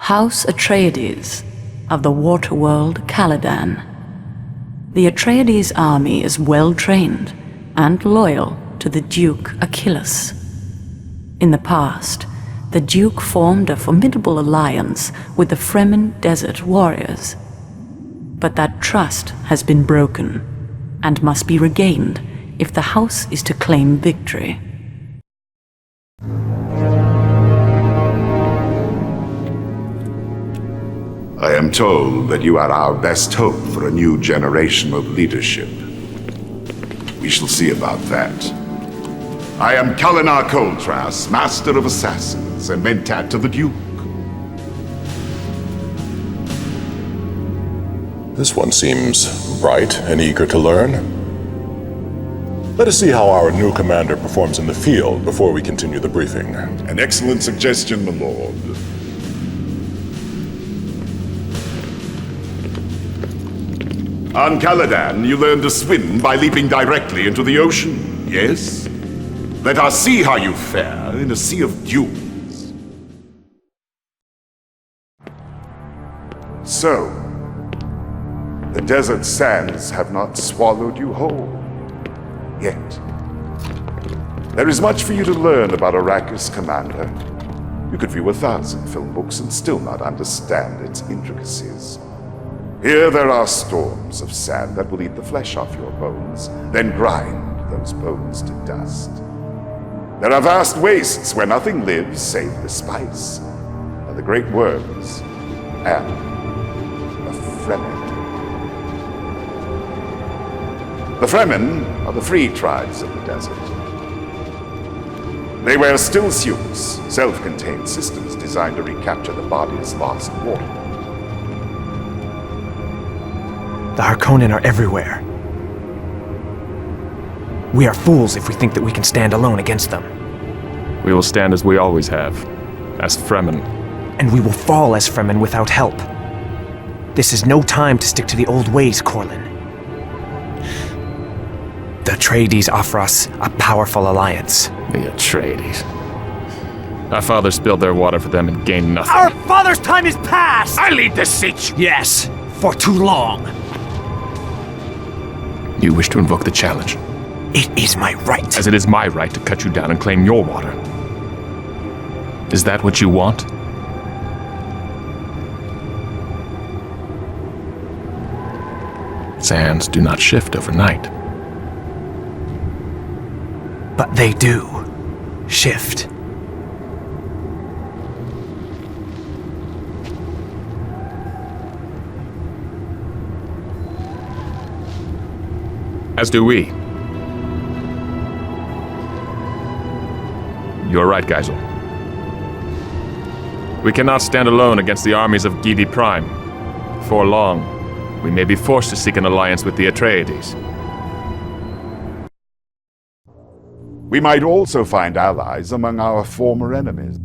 House Atreides of the water world Caladan. The Atreides army is well trained and loyal to the Duke Achilles. In the past, the Duke formed a formidable alliance with the Freman desert warriors. But that trust has been broken and must be regained if the house is to claim victory. I am told that you are our best hope for a new generation of leadership. We shall see about that. I am Caladan Coltras, Master of Assassins, and mentat to the Duke. This one seems bright and eager to learn. Let us see how our new commander performs in the field before we continue the briefing. An excellent suggestion, my lord. On Caladan, you learn to swim by leaping directly into the ocean, yes? Let us see how you fare in a sea of dunes. So, the desert sands have not swallowed you whole, yet. There is much for you to learn about Arrakis, Commander. You could view 1,000 film books and still not understand its intricacies. Here there are storms of sand that will eat the flesh off your bones, then grind those bones to dust. There are vast wastes where nothing lives save the spice, and the great worms, and the Fremen. The Fremen are the free tribes of the desert. They wear still suits, self-contained systems designed to recapture the bodies lost in water. The Harkonnen are everywhere. We are fools if we think that we can stand alone against them. We will stand as we always have, as Fremen. And we will fall as Fremen without help. This is no time to stick to the old ways, Corlin. The Atreides offer us a powerful alliance. The Atreides. Our fathers spilled their water for them and gained nothing. Our father's time is past! I lead the siege! Yes, for too long. You wish to invoke the challenge. It is my right. As it is my right to cut you down and claim your water. Is that what you want? Sands do not shift overnight. But they do shift. As do we. You're right, Geisel. We cannot stand alone against the armies of Gidi Prime. For long, we may be forced to seek an alliance with the Atreides. We might also find allies among our former enemies.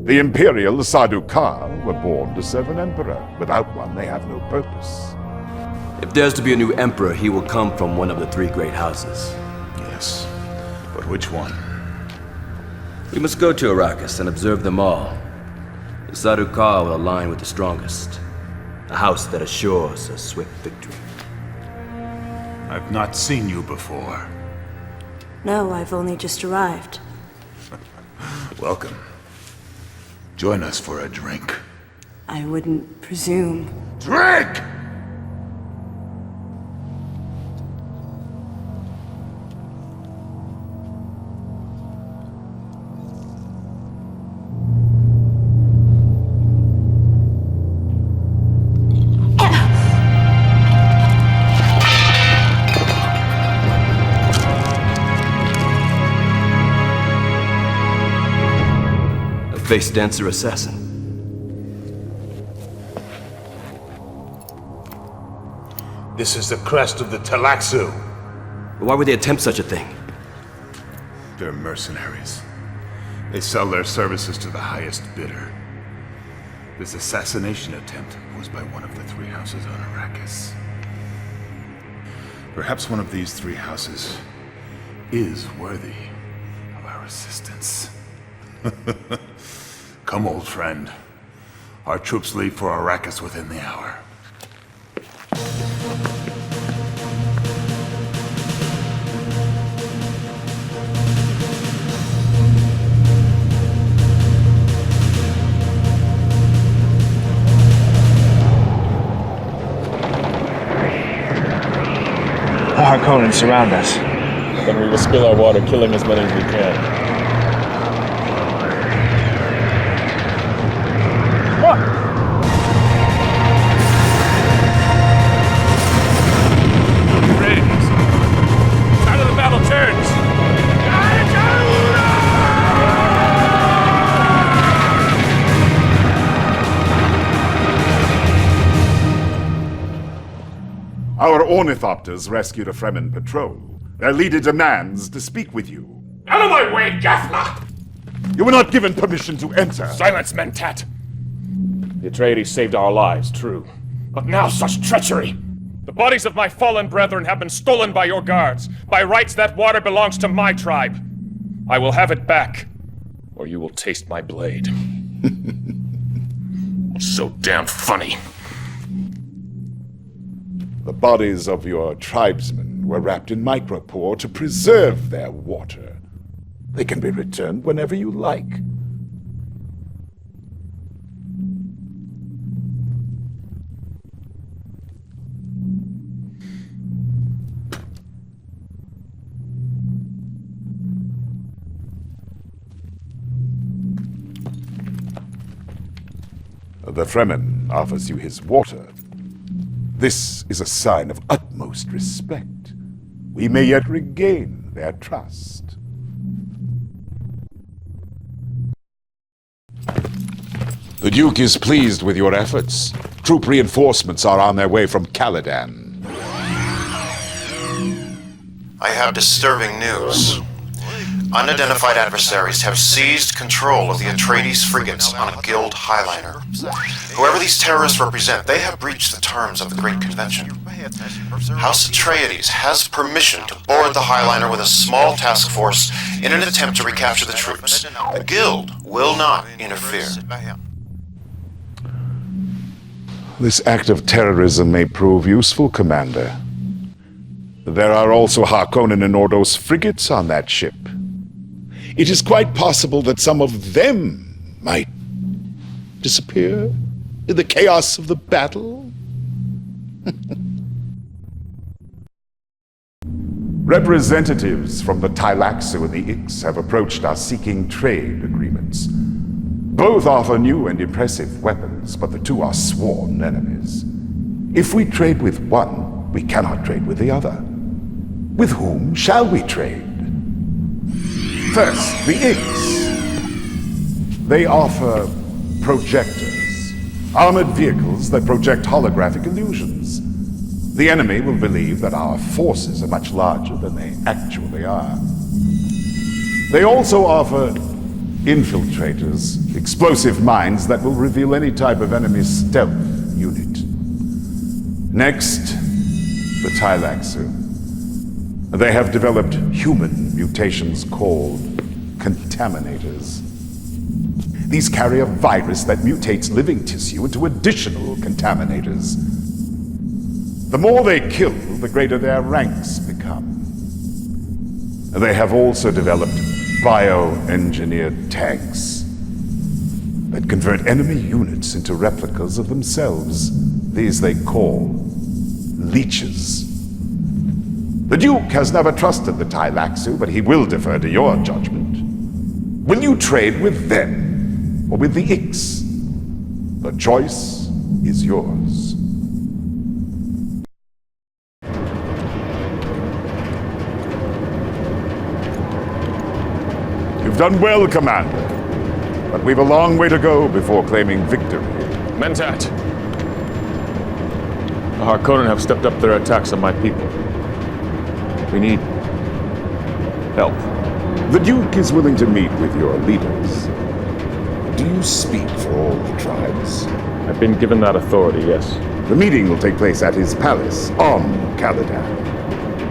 The Imperial Sardaukar were born to serve an emperor. Without one, they have no purpose. If there's to be a new emperor, he will come from one of the three great houses. Yes, but which one? We must go to Arrakis and observe them all. The Sardaukar will align with the strongest. A house that assures a swift victory. I've not seen you before. No, I've only just arrived. Welcome. Join us for a drink. I wouldn't presume. Drink! Face dancer assassin. This is the crest of the Talaxu. Why would they attempt such a thing? They're mercenaries. They sell their services to the highest bidder. This assassination attempt was by one of the three houses on Arrakis. Perhaps one of these three houses is worthy of our assistance. Come, old friend. Our troops leave for Arrakis within the hour. The Harkonnen surround us. Then we will spill our water, killing as many as we can. Our ornithopters rescued a Freman patrol. Their leader demands to speak with you. Out of my way, Gafla! You were not given permission to enter. Silence, Mentat! The Atreides saved our lives, true. But now such treachery! The bodies of my fallen brethren have been stolen by your guards. By rights, that water belongs to my tribe. I will have it back, or you will taste my blade. So damn funny. The bodies of your tribesmen were wrapped in micropore to preserve their water. They can be returned whenever you like. The Freman offers you his water. This is a sign of utmost respect. We may yet regain their trust. The Duke is pleased with your efforts. Troop reinforcements are on their way from Caladan. I have disturbing news. Unidentified adversaries have seized control of the Atreides frigates on a guild highliner. Whoever these terrorists represent, they have breached the terms of the Great Convention. House Atreides has permission to board the highliner with a small task force in an attempt to recapture the troops. The guild will not interfere. This act of terrorism may prove useful, Commander. There are also Harkonnen and Ordos frigates on that ship. It is quite possible that some of them might disappear in the chaos of the battle. Representatives from the Tleilaxu and the Ix have approached us seeking trade agreements. Both offer new and impressive weapons, but the two are sworn enemies. If we trade with one, we cannot trade with the other. With whom shall we trade? First, the Ix. They offer projectors, armored vehicles that project holographic illusions. The enemy will believe that our forces are much larger than they actually are. They also offer infiltrators, explosive mines that will reveal any type of enemy stealth unit. Next, the Tleilaxu. They have developed human mutations called contaminators. These carry a virus that mutates living tissue into additional contaminators. The more they kill, the greater their ranks become. They have also developed bioengineered tanks that convert enemy units into replicas of themselves. These they call leeches. The Duke has never trusted the Tleilaxu, but he will defer to your judgment. Will you trade with them or with the Ix? The choice is yours. You've done well, Commander, but we've a long way to go before claiming victory. Mentat! The Harkonnen have stepped up their attacks on my people. We need help. The Duke is willing to meet with your leaders. Do you speak for all the tribes? I've been given that authority, yes. The meeting will take place at his palace on Caladan.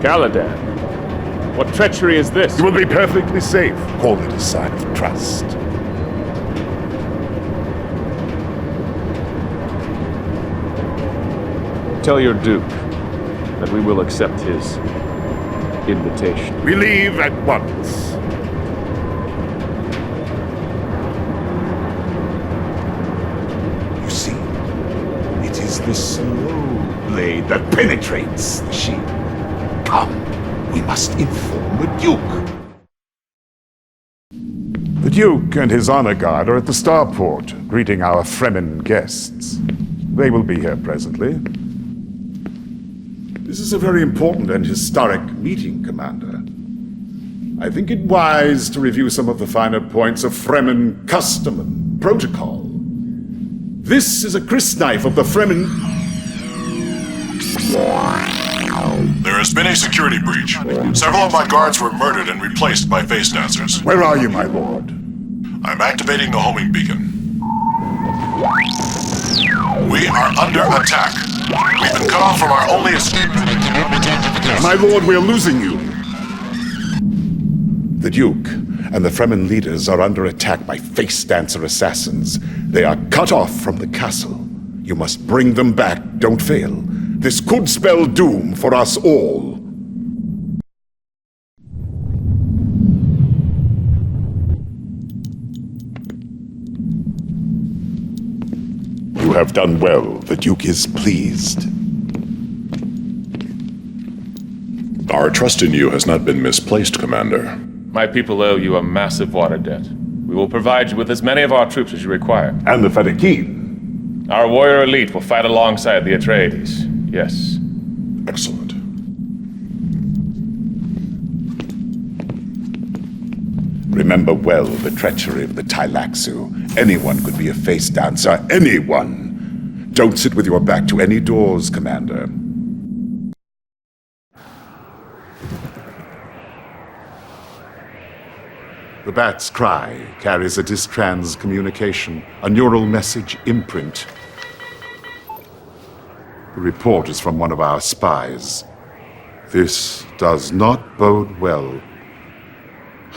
Caladan? What treachery is this? You will be perfectly safe. Call it a sign of trust. Tell your Duke that we will accept his invitation. We leave at once. You see, it is the slow blade that penetrates the shield. Come, we must inform the Duke. The Duke and his honor guard are at the starport, greeting our Fremen guests. They will be here presently. This is a very important and historic meeting, Commander. I think it wise to review some of the finer points of Fremen custom and protocol. This is a crysknife of the Fremen... There has been a security breach. Several of my guards were murdered and replaced by face dancers. Where are you, my lord? I'm activating the homing beacon. We are under attack. We've been cut off from our only escape. My lord, we're losing you. The Duke and the Fremen leaders are under attack by face dancer assassins. They are cut off from the castle. You must bring them back. Don't fail. This could spell doom for us all. You have done well. The Duke is pleased. Our trust in you has not been misplaced, Commander. My people owe you a massive water debt. We will provide you with as many of our troops as you require. And the Fedaykin. Our warrior elite will fight alongside the Atreides. Yes. Excellent. Remember well the treachery of the Tleilaxu. Anyone could be a face dancer. Anyone! Don't sit with your back to any doors, Commander. The bat's cry carries a distrans communication, a neural message imprint. The report is from one of our spies. This does not bode well.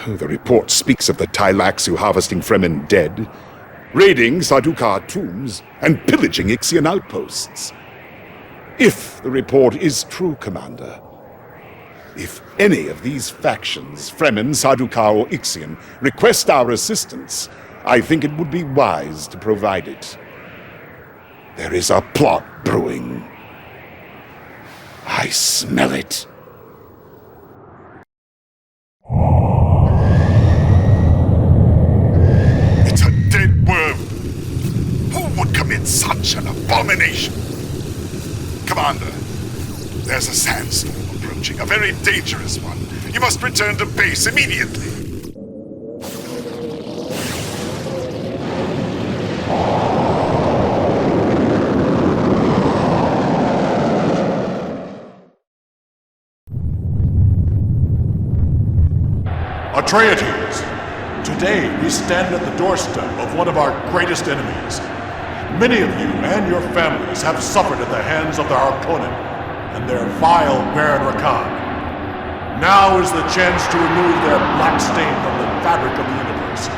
The report speaks of the Tleilaxu harvesting Fremen dead, raiding Sardaukar tombs, and pillaging Ixian outposts. If the report is true, Commander, if any of these factions, Fremen, Sardaukar, or Ixian, request our assistance, I think it would be wise to provide it. There is a plot brewing. I smell it. It's a dead worm. Who would commit such an abomination? Commander, there's a sandstorm approaching, a very dangerous one. You must return to base immediately. Atreides! Today we stand at the doorstep of one of our greatest enemies. Many of you and your families have suffered at the hands of the Harkonnen and their vile Baron Rakan. Now is the chance to remove their black stain from the fabric of the universe.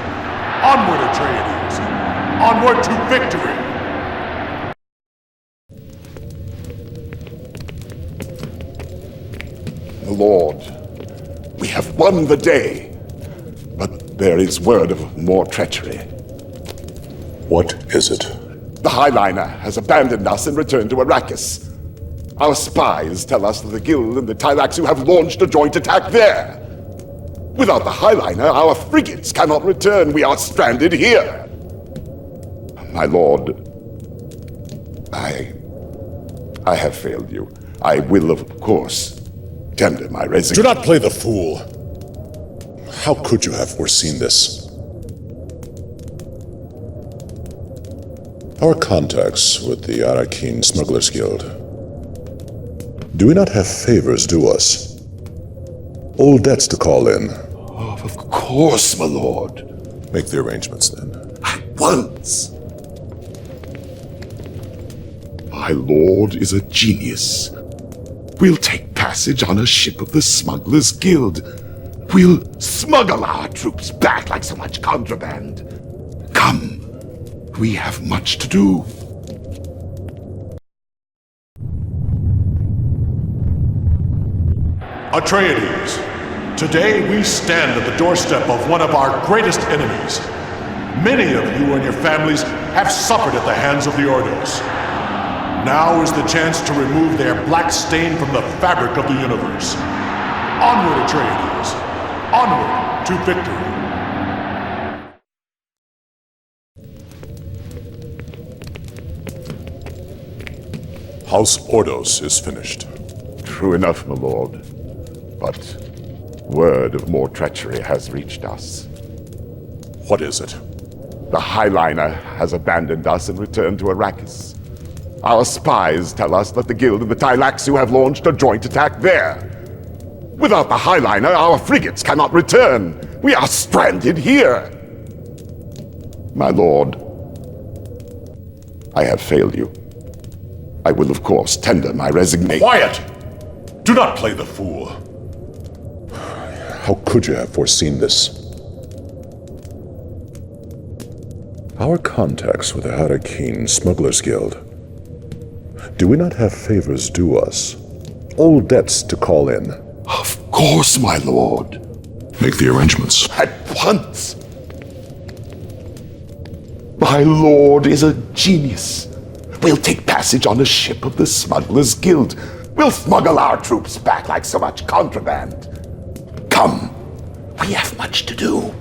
Onward, Atreides! Onward to victory! Lord, we have won the day, but there is word of more treachery. What is it? The Highliner has abandoned us and returned to Arrakis. Our spies tell us that the Guild and the Tleilaxu have launched a joint attack there. Without the Highliner, our frigates cannot return. We are stranded here. My lord, I have failed you. I will, of course, tender my resignation. Do not play the fool. How could you have foreseen this? Our contacts with the Arakin Smugglers Guild. Do we not have favors due us? Old debts to call in. Oh, of course, my lord. Make the arrangements then. At once. My lord is a genius. We'll take passage on a ship of the Smugglers Guild. We'll smuggle our troops back like so much contraband. Come, we have much to do. Atreides, today we stand at the doorstep of one of our greatest enemies. Many of you and your families have suffered at the hands of the Ordos. Now is the chance to remove their black stain from the fabric of the universe. Onward, Atreides! Onward to victory! House Ordos is finished. True enough, my lord. But word of more treachery has reached us. What is it? The Highliner has abandoned us and returned to Arrakis. Our spies tell us that the Guild and the Tleilaxu have launched a joint attack there. Without the Highliner, our frigates cannot return. We are stranded here. My lord, I have failed you. I will, of course, tender my resignation. Quiet! Do not play the fool. How could you have foreseen this? Our contacts with the Harakeen Smugglers Guild. Do we not have favors due us? Old debts to call in? Of course, my lord. Make the arrangements. At once. My lord is a genius. We'll take passage on a ship of the Smugglers Guild. We'll smuggle our troops back like so much contraband. Come, we have much to do.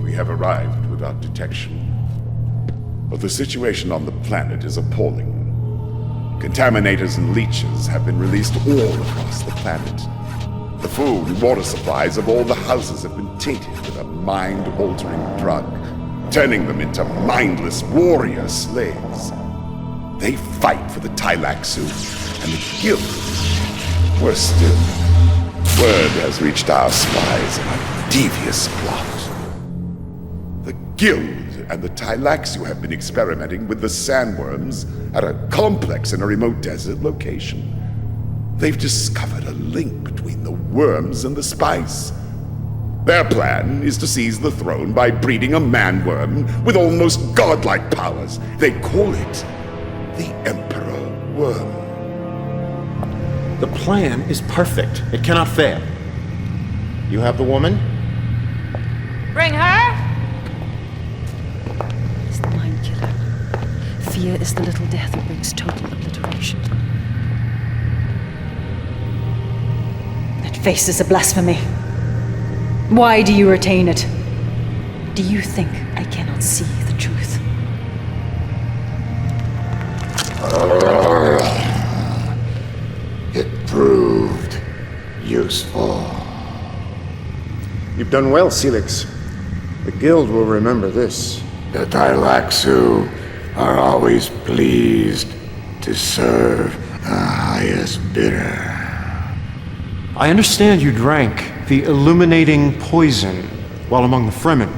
We have arrived without detection. But the situation on the planet is appalling. Contaminators and leeches have been released all across the planet. The food and water supplies of all the houses have been tainted with a mind-altering drug, turning them into mindless warrior slaves. They fight for the Tleilaxu and the Guild. Worse still, word has reached our spies of a devious plot. The Guild and the Tleilaxu have been experimenting with the sandworms at a complex in a remote desert location. They've discovered a link between the worms and the spice. Their plan is to seize the throne by breeding a man-worm with almost godlike powers. They call it the Emperor Worm. The plan is perfect. It cannot fail. You have the woman? Bring her! It's the mind killer. Fear is the little death that brings total obliteration. That face is a blasphemy. Why do you retain it? Do you think I cannot see the truth? It proved useful. You've done well, Celix. The Guild will remember this. The Tleilaxu are always pleased to serve the highest bidder. I understand you drank the illuminating poison while among the Fremen,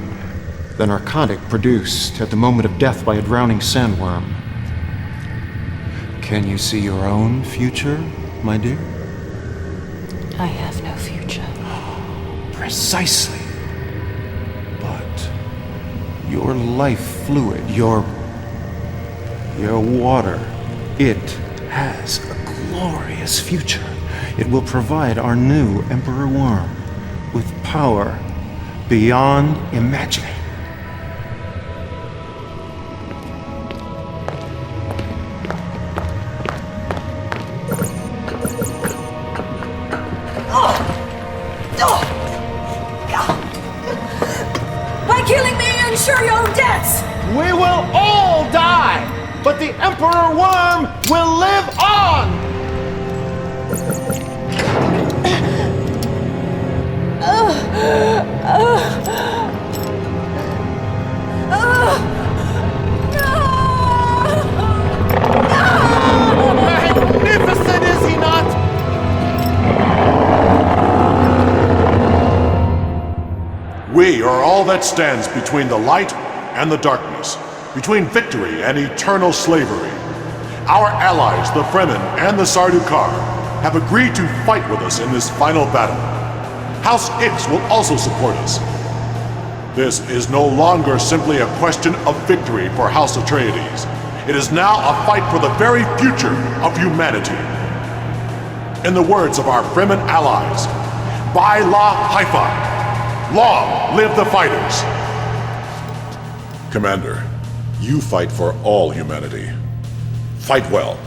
the narcotic produced at the moment of death by a drowning sandworm. Can you see your own future, my dear? I have no future. Precisely. But your life fluid, your water, it has a glorious future. It will provide our new Emperor Worm with power beyond imagining. By killing me, you ensure your own deaths! We will all die, but the Emperor Worm will live on! Magnificent, is he not? We are all that stands between the light and the darkness, between victory and eternal slavery. Our allies, the Fremen and the Sardaukar, have agreed to fight with us in this final battle. House Ix will also support us. This is no longer simply a question of victory for House Atreides. It is now a fight for the very future of humanity. In the words of our Fremen allies, By La Haifa, long live the fighters! Commander, you fight for all humanity. Fight well.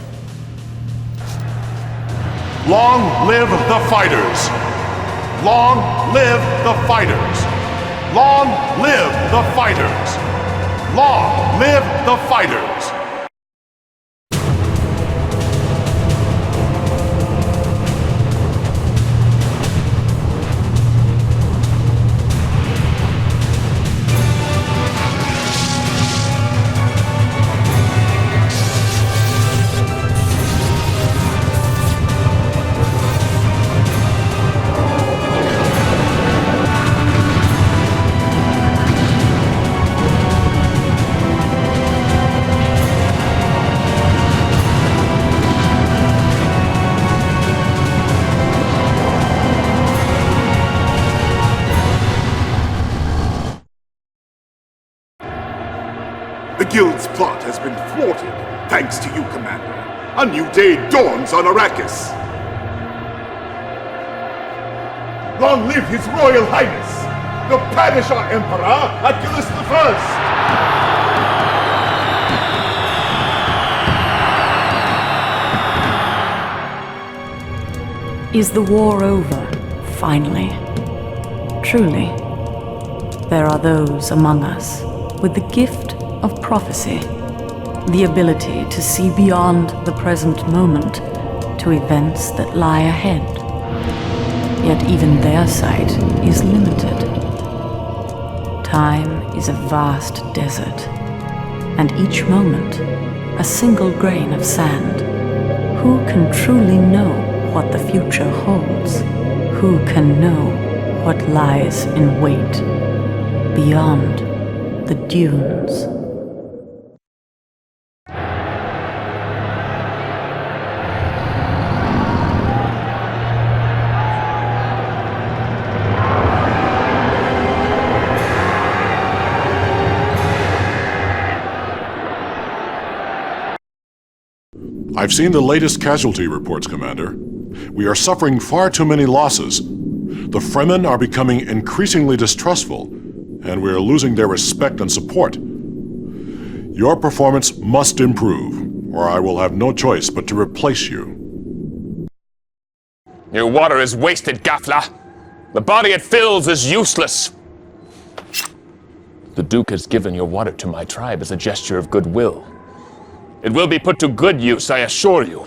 Long live the fighters! Long live the fighters! Long live the fighters! Long live the fighters! The Guild's plot has been thwarted, thanks to you, Commander. A new day dawns on Arrakis. Long live His Royal Highness, the Padishah Emperor Achilles I! Is the war over, finally? Truly, there are those among us with the gift of prophecy, the ability to see beyond the present moment to events that lie ahead. Yet even their sight is limited. Time is a vast desert, and each moment a single grain of sand. Who can truly know what the future holds? Who can know what lies in wait beyond the dunes? I've seen the latest casualty reports, Commander. We are suffering far too many losses. The Fremen are becoming increasingly distrustful, and we are losing their respect and support. Your performance must improve, or I will have no choice but to replace you. Your water is wasted, Gafla. The body it fills is useless. The Duke has given your water to my tribe as a gesture of goodwill. It will be put to good use, I assure you.